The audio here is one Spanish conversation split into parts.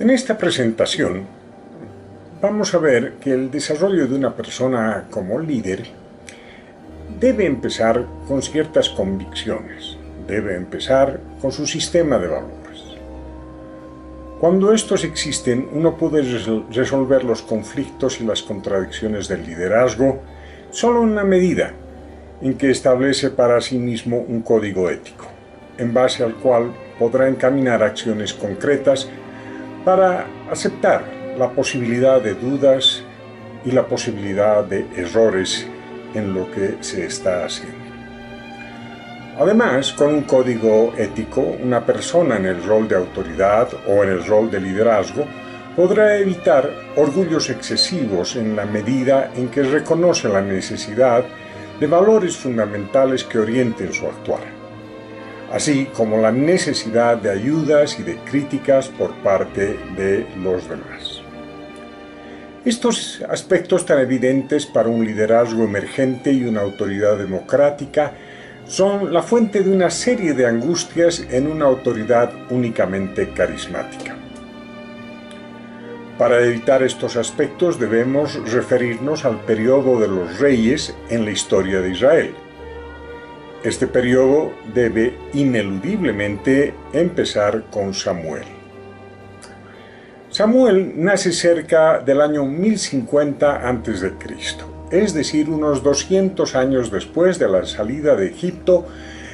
En esta presentación vamos a ver que el desarrollo de una persona como líder debe empezar con ciertas convicciones, debe empezar con su sistema de valores. Cuando estos existen, uno puede resolver los conflictos y las contradicciones del liderazgo solo en la medida en que establece para sí mismo un código ético, en base al cual podrá encaminar acciones concretas para aceptar la posibilidad de dudas y la posibilidad de errores en lo que se está haciendo. Además, con un código ético, una persona en el rol de autoridad o en el rol de liderazgo podrá evitar orgullos excesivos en la medida en que reconoce la necesidad de valores fundamentales que orienten su actuar, así como la necesidad de ayudas y de críticas por parte de los demás. Estos aspectos tan evidentes para un liderazgo emergente y una autoridad democrática son la fuente de una serie de angustias en una autoridad únicamente carismática. Para evitar estos aspectos debemos referirnos al periodo de los reyes en la historia de Israel. Este periodo debe ineludiblemente empezar con Samuel. Samuel nace cerca del año 1050 a.C., es decir, unos 200 años después de la salida de Egipto,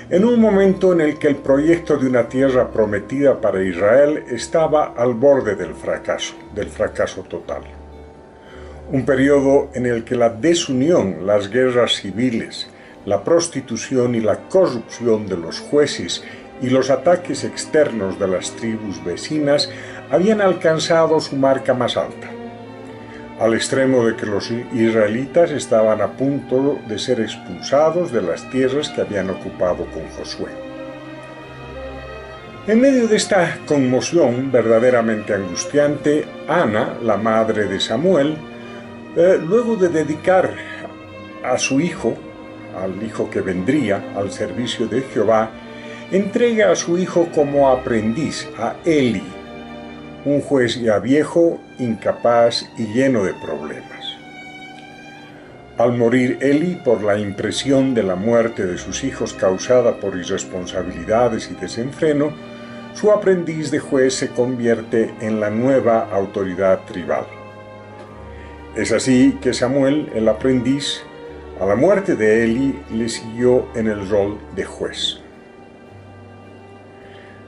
en un momento en el que el proyecto de una tierra prometida para Israel estaba al borde del fracaso total. Un periodo en el que la desunión, las guerras civiles, la prostitución y la corrupción de los jueces y los ataques externos de las tribus vecinas habían alcanzado su marca más alta, al extremo de que los israelitas estaban a punto de ser expulsados de las tierras que habían ocupado con Josué. En medio de esta conmoción verdaderamente angustiante, Ana, la madre de Samuel, luego de dedicar a su hijo, al hijo que vendría al servicio de Jehová, entrega a su hijo como aprendiz a Eli, un juez ya viejo, incapaz y lleno de problemas. Al morir Eli por la impresión de la muerte de sus hijos causada por irresponsabilidades y desenfreno, su aprendiz de juez se convierte en la nueva autoridad tribal. Es así que Samuel, el aprendiz, a la muerte de Eli, le siguió en el rol de juez.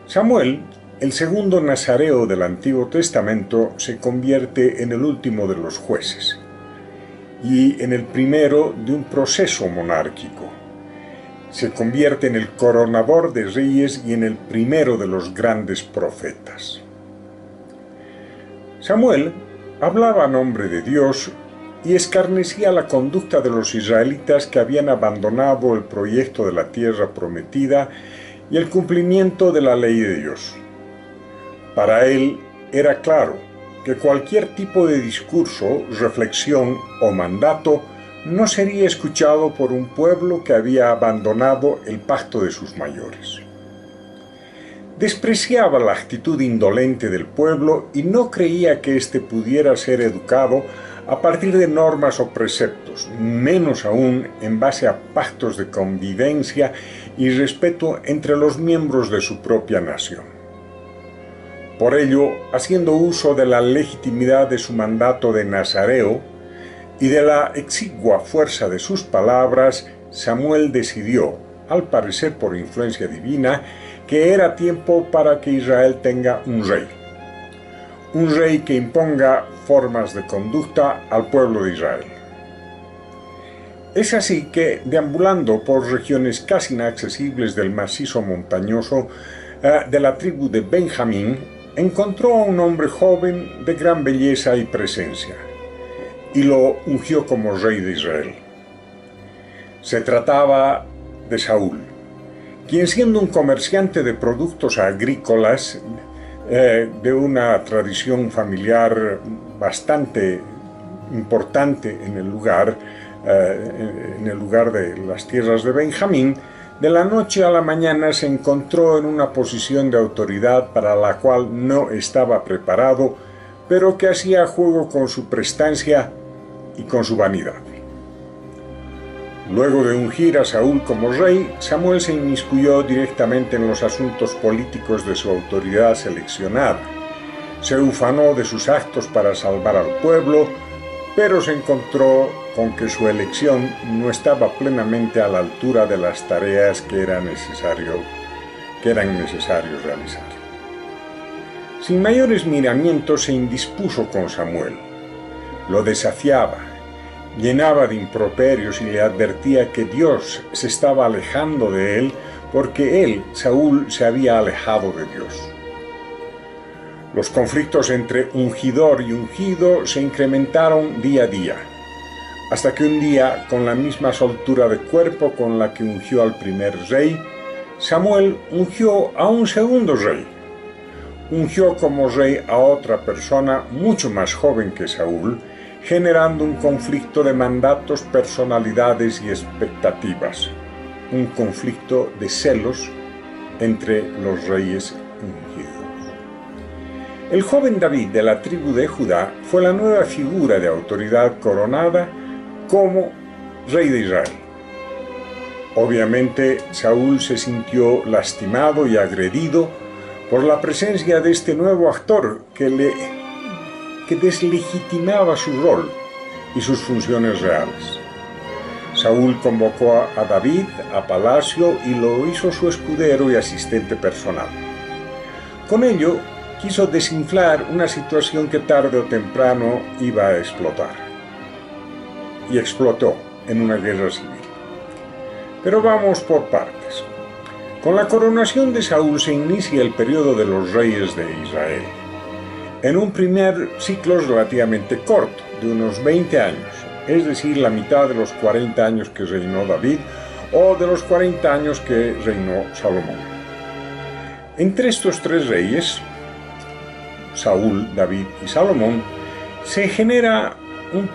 Samuel, el segundo nazareo del Antiguo Testamento, se convierte en el último de los jueces y en el primero de un proceso monárquico. Se convierte en el coronador de reyes y en el primero de los grandes profetas. Samuel hablaba a nombre de Dios y escarnecía la conducta de los israelitas que habían abandonado el proyecto de la tierra prometida y el cumplimiento de la ley de Dios. Para él era claro que cualquier tipo de discurso, reflexión o mandato no sería escuchado por un pueblo que había abandonado el pacto de sus mayores. Despreciaba la actitud indolente del pueblo y no creía que éste pudiera ser educado a partir de normas o preceptos, menos aún en base a pactos de convivencia y respeto entre los miembros de su propia nación. Por ello, haciendo uso de la legitimidad de su mandato de nazareo y de la exigua fuerza de sus palabras, Samuel decidió, al parecer por influencia divina, que era tiempo para que Israel tenga un rey que imponga formas de conducta al pueblo de Israel. Es así que, deambulando por regiones casi inaccesibles del macizo montañoso de la tribu de Benjamín, encontró a un hombre joven de gran belleza y presencia, y lo ungió como rey de Israel. Se trataba de Saúl, quien, siendo un comerciante de productos agrícolas de una tradición familiar bastante importante en el lugar de las tierras de Benjamín, de la noche a la mañana se encontró en una posición de autoridad para la cual no estaba preparado, pero que hacía juego con su prestancia y con su vanidad. Luego de ungir a Saúl como rey, Samuel se inmiscuyó directamente en los asuntos políticos de su autoridad seleccionada. Se ufanó de sus actos para salvar al pueblo, pero se encontró con que su elección no estaba plenamente a la altura de las tareas que eran necesarios realizar. Sin mayores miramientos se indispuso con Samuel. Lo desafiaba, llenaba de improperios y le advertía que Dios se estaba alejando de él porque él, Saúl, se había alejado de Dios. Los conflictos entre ungidor y ungido se incrementaron día a día, hasta que un día, con la misma soltura de cuerpo con la que ungió al primer rey, Samuel ungió a un segundo rey. Ungió como rey a otra persona mucho más joven que Saúl, generando un conflicto de mandatos, personalidades y expectativas, un conflicto de celos entre los reyes ungidos. El joven David de la tribu de Judá fue la nueva figura de autoridad coronada como rey de Israel. Obviamente, Saúl se sintió lastimado y agredido por la presencia de este nuevo actor que deslegitimaba su rol y sus funciones reales. Saúl convocó a David a palacio y lo hizo su escudero y asistente personal. Con ello, quiso desinflar una situación que tarde o temprano iba a explotar. Y explotó en una guerra civil. Pero vamos por partes. Con la coronación de Saúl se inicia el periodo de los reyes de Israel. En un primer ciclo relativamente corto, de unos 20 años, es decir, la mitad de los 40 años que reinó David o de los 40 años que reinó Salomón. Entre estos tres reyes, Saúl, David y Salomón, se genera un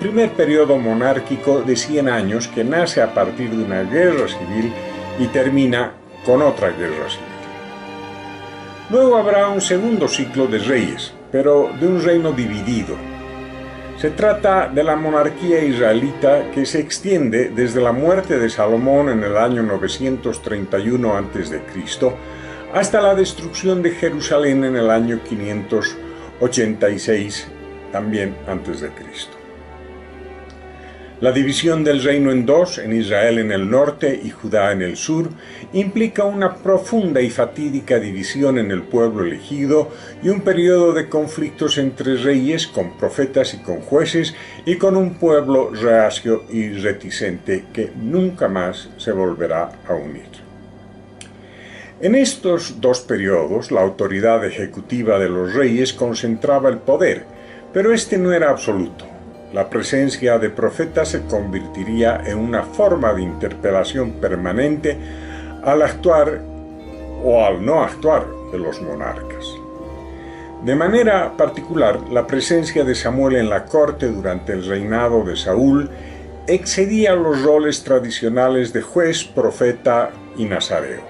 primer periodo monárquico de 100 años que nace a partir de una guerra civil y termina con otra guerra civil. Luego habrá un segundo ciclo de reyes, pero de un reino dividido. Se trata de la monarquía israelita que se extiende desde la muerte de Salomón en el año 931 a.C. hasta la destrucción de Jerusalén en el año 586 también antes de Cristo. La división del reino en dos, en Israel en el norte y Judá en el sur, implica una profunda y fatídica división en el pueblo elegido y un periodo de conflictos entre reyes, con profetas y con jueces, y con un pueblo reacio y reticente que nunca más se volverá a unir. En estos dos periodos, la autoridad ejecutiva de los reyes concentraba el poder, pero este no era absoluto. La presencia de profetas se convertiría en una forma de interpelación permanente al actuar o al no actuar de los monarcas. De manera particular, la presencia de Samuel en la corte durante el reinado de Saúl excedía los roles tradicionales de juez, profeta y nazareo.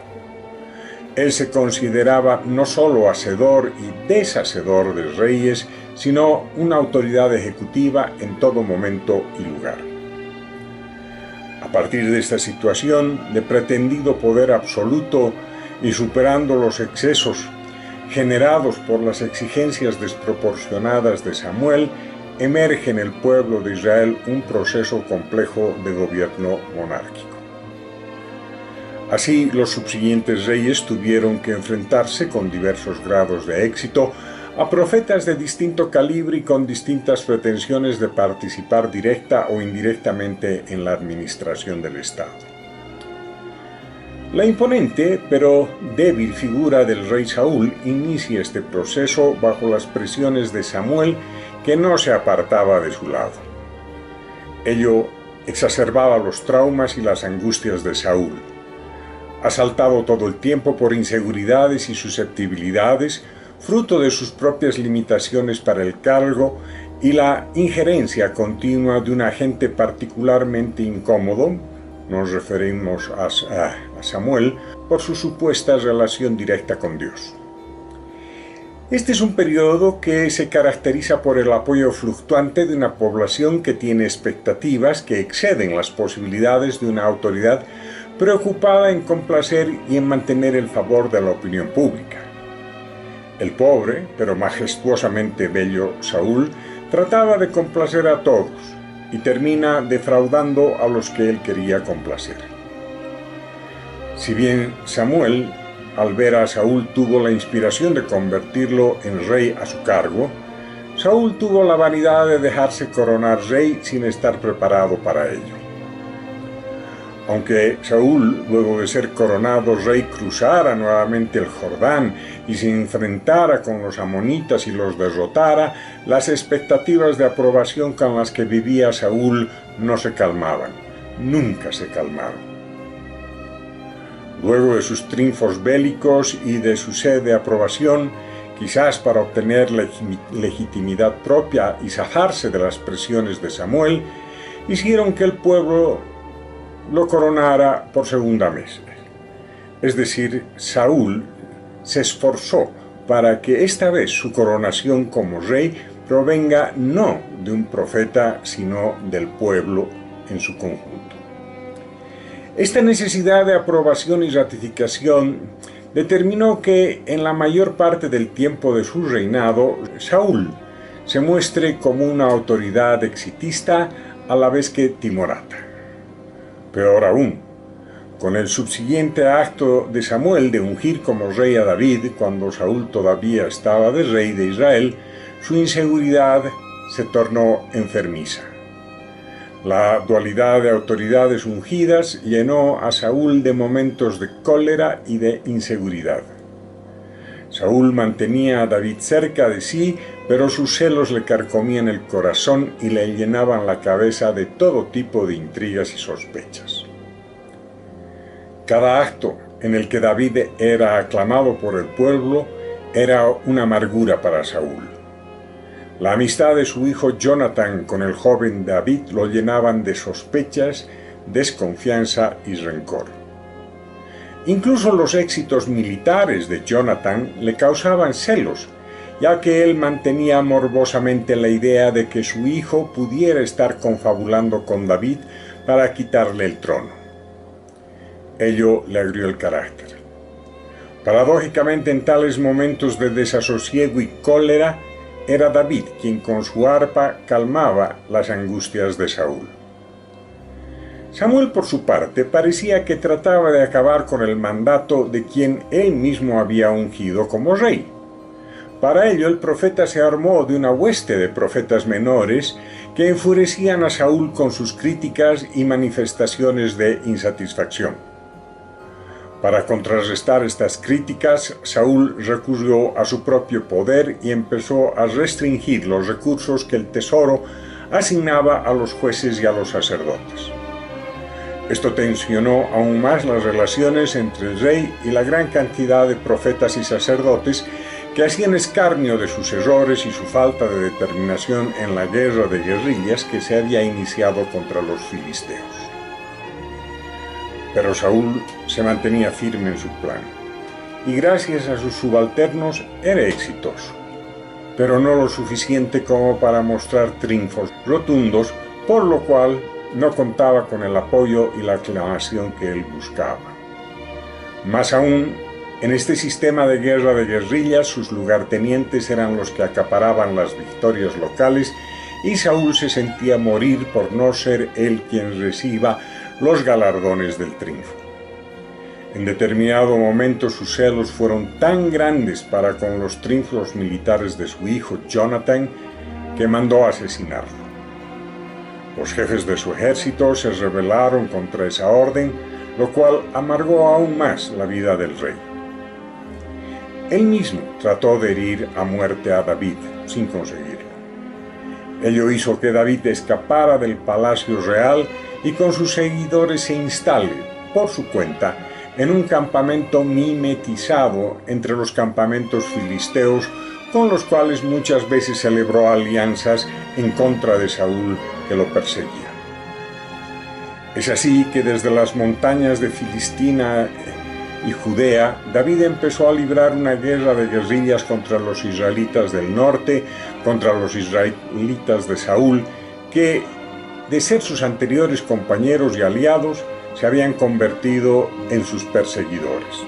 Él se consideraba no solo hacedor y deshacedor de reyes, sino una autoridad ejecutiva en todo momento y lugar. A partir de esta situación de pretendido poder absoluto y superando los excesos generados por las exigencias desproporcionadas de Samuel, emerge en el pueblo de Israel un proceso complejo de gobierno monárquico. Así, los subsiguientes reyes tuvieron que enfrentarse con diversos grados de éxito a profetas de distinto calibre y con distintas pretensiones de participar directa o indirectamente en la administración del Estado. La imponente, pero débil figura del rey Saúl inicia este proceso bajo las presiones de Samuel, que no se apartaba de su lado. Ello exacerbaba los traumas y las angustias de Saúl. Asaltado todo el tiempo por inseguridades y susceptibilidades, fruto de sus propias limitaciones para el cargo y la injerencia continua de un agente particularmente incómodo, nos referimos a Samuel por su supuesta relación directa con Dios. Este es un periodo que se caracteriza por el apoyo fluctuante de una población que tiene expectativas que exceden las posibilidades de una autoridad preocupada en complacer y en mantener el favor de la opinión pública. El pobre, pero majestuosamente bello Saúl, trataba de complacer a todos y termina defraudando a los que él quería complacer. Si bien Samuel, al ver a Saúl, tuvo la inspiración de convertirlo en rey a su cargo, Saúl tuvo la vanidad de dejarse coronar rey sin estar preparado para ello. Aunque Saúl, luego de ser coronado rey, cruzara nuevamente el Jordán y se enfrentara con los amonitas y los derrotara, las expectativas de aprobación con las que vivía Saúl no se calmaban, nunca se calmaron. Luego de sus triunfos bélicos y de su sed de aprobación, quizás para obtener legitimidad propia y zafarse de las presiones de Samuel, hicieron que el pueblo lo coronara por segunda vez. Es decir, Saúl se esforzó para que esta vez su coronación como rey provenga no de un profeta, sino del pueblo en su conjunto. Esta necesidad de aprobación y ratificación determinó que en la mayor parte del tiempo de su reinado, Saúl se muestre como una autoridad exitista a la vez que timorata. Peor aún, con el subsiguiente acto de Samuel de ungir como rey a David cuando Saúl todavía estaba de rey de Israel, su inseguridad se tornó enfermiza. La dualidad de autoridades ungidas llenó a Saúl de momentos de cólera y de inseguridad. Saúl mantenía a David cerca de sí, pero sus celos le carcomían el corazón y le llenaban la cabeza de todo tipo de intrigas y sospechas. Cada acto en el que David era aclamado por el pueblo era una amargura para Saúl. La amistad de su hijo Jonatán con el joven David lo llenaban de sospechas, desconfianza y rencor. Incluso los éxitos militares de Jonatán le causaban celos, ya que él mantenía morbosamente la idea de que su hijo pudiera estar confabulando con David para quitarle el trono. Ello le agrió el carácter. Paradójicamente, en tales momentos de desasosiego y cólera, era David quien con su arpa calmaba las angustias de Saúl. Samuel, por su parte, parecía que trataba de acabar con el mandato de quien él mismo había ungido como rey. Para ello, el profeta se armó de una hueste de profetas menores que enfurecían a Saúl con sus críticas y manifestaciones de insatisfacción. Para contrarrestar estas críticas, Saúl recurrió a su propio poder y empezó a restringir los recursos que el tesoro asignaba a los jueces y a los sacerdotes. Esto tensionó aún más las relaciones entre el rey y la gran cantidad de profetas y sacerdotes que hacían escarnio de sus errores y su falta de determinación en la guerra de guerrillas que se había iniciado contra los filisteos. Pero Saúl se mantenía firme en su plan, y gracias a sus subalternos era exitoso, pero no lo suficiente como para mostrar triunfos rotundos, por lo cual no contaba con el apoyo y la aclamación que él buscaba. Más aún, en este sistema de guerra de guerrillas, sus lugartenientes eran los que acaparaban las victorias locales, y Saúl se sentía morir por no ser él quien reciba los galardones del triunfo. En determinado momento sus celos fueron tan grandes para con los triunfos militares de su hijo Jonatán que mandó asesinarlo. Los jefes de su ejército se rebelaron contra esa orden, lo cual amargó aún más la vida del rey. Él mismo trató de herir a muerte a David, sin conseguirlo. Ello hizo que David escapara del palacio real y con sus seguidores se instale, por su cuenta, en un campamento mimetizado entre los campamentos filisteos, con los cuales muchas veces celebró alianzas en contra de Saúl que lo perseguía. Es así que desde las montañas de Filistina y Judea, David empezó a librar una guerra de guerrillas contra los israelitas del norte, contra los israelitas de Saúl, que, de ser sus anteriores compañeros y aliados, se habían convertido en sus perseguidores.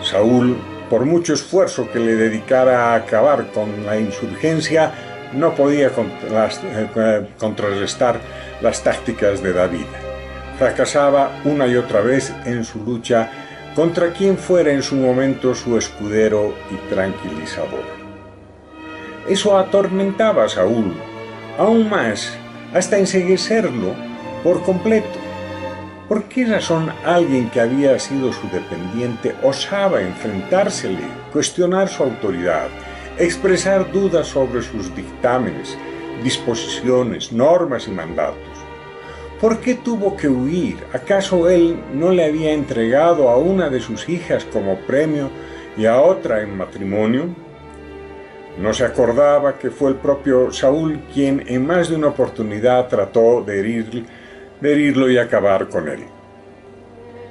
Saúl, por mucho esfuerzo que le dedicara a acabar con la insurgencia, no podía contrarrestar las tácticas de David. Fracasaba una y otra vez en su lucha contra quien fuera en su momento su escudero y tranquilizador. Eso atormentaba a Saúl, aún más, hasta enceguecerlo por completo. ¿Por qué razón alguien que había sido su dependiente osaba enfrentársele, cuestionar su autoridad, expresar dudas sobre sus dictámenes, disposiciones, normas y mandatos? ¿Por qué tuvo que huir? ¿Acaso él no le había entregado a una de sus hijas como premio y a otra en matrimonio? No se acordaba que fue el propio Saúl quien en más de una oportunidad trató de herirlo y acabar con él.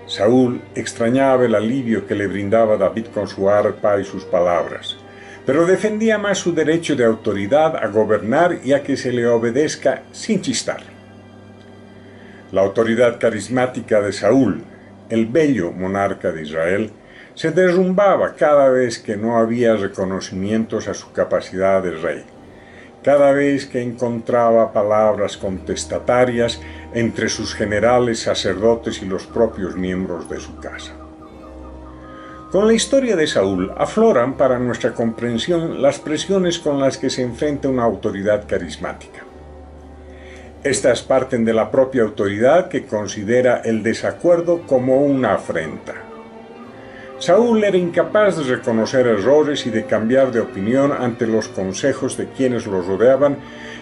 Saúl extrañaba el alivio que le brindaba David con su arpa y sus palabras, pero defendía más su derecho de autoridad a gobernar y a que se le obedezca sin chistar. La autoridad carismática de Saúl, el bello monarca de Israel, se derrumbaba cada vez que no había reconocimientos a su capacidad de rey, cada vez que encontraba palabras contestatarias entre sus generales, sacerdotes y los propios miembros de su casa. Con la historia de Saúl afloran para nuestra comprensión las presiones con las que se enfrenta una autoridad carismática. Estas parten de la propia autoridad, que considera el desacuerdo como una afrenta. Saúl era incapaz de reconocer errores y de cambiar de opinión ante los consejos de quienes lo rodeaban,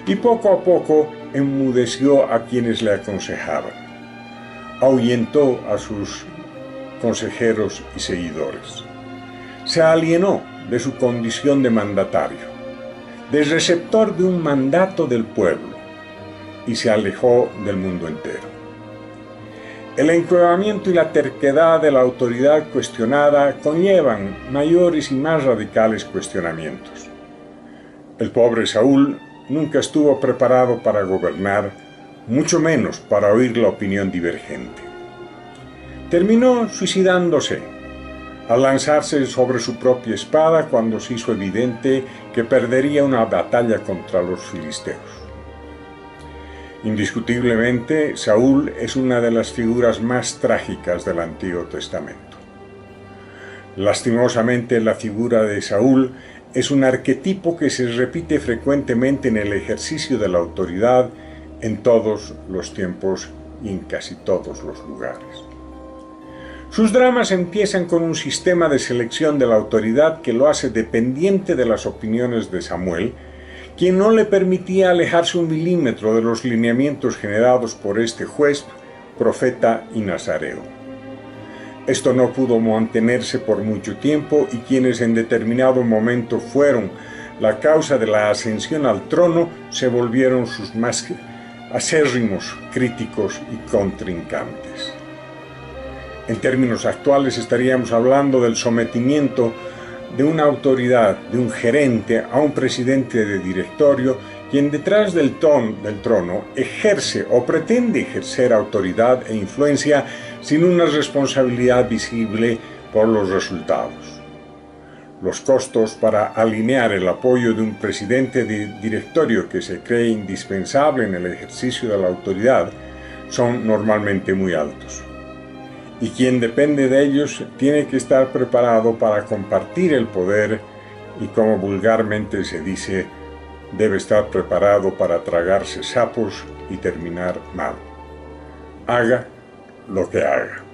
y poco a poco enmudeció a quienes le aconsejaban. Ahuyentó a sus consejeros y seguidores. Se alienó de su condición de mandatario, de receptor de un mandato del pueblo, y se alejó del mundo entero. El encuevamiento y la terquedad de la autoridad cuestionada conllevan mayores y más radicales cuestionamientos. El pobre Saúl nunca estuvo preparado para gobernar, mucho menos para oír la opinión divergente. Terminó suicidándose al lanzarse sobre su propia espada cuando se hizo evidente que perdería una batalla contra los filisteos. Indiscutiblemente, Saúl es una de las figuras más trágicas del Antiguo Testamento. Lastimosamente, la figura de Saúl es un arquetipo que se repite frecuentemente en el ejercicio de la autoridad en todos los tiempos y en casi todos los lugares. Sus dramas empiezan con un sistema de selección de la autoridad que lo hace dependiente de las opiniones de Samuel, quien no le permitía alejarse un milímetro de los lineamientos generados por este juez, profeta y nazareo. Esto no pudo mantenerse por mucho tiempo, y quienes en determinado momento fueron la causa de la ascensión al trono se volvieron sus más acérrimos críticos y contrincantes. En términos actuales estaríamos hablando del sometimiento de una autoridad, de un gerente, a un presidente de directorio, quien detrás del trono ejerce o pretende ejercer autoridad e influencia sin una responsabilidad visible por los resultados. Los costos para alinear el apoyo de un presidente de directorio que se cree indispensable en el ejercicio de la autoridad son normalmente muy altos. Y quien depende de ellos tiene que estar preparado para compartir el poder y, como vulgarmente se dice, debe estar preparado para tragarse sapos y terminar mal. Haga lo que haga.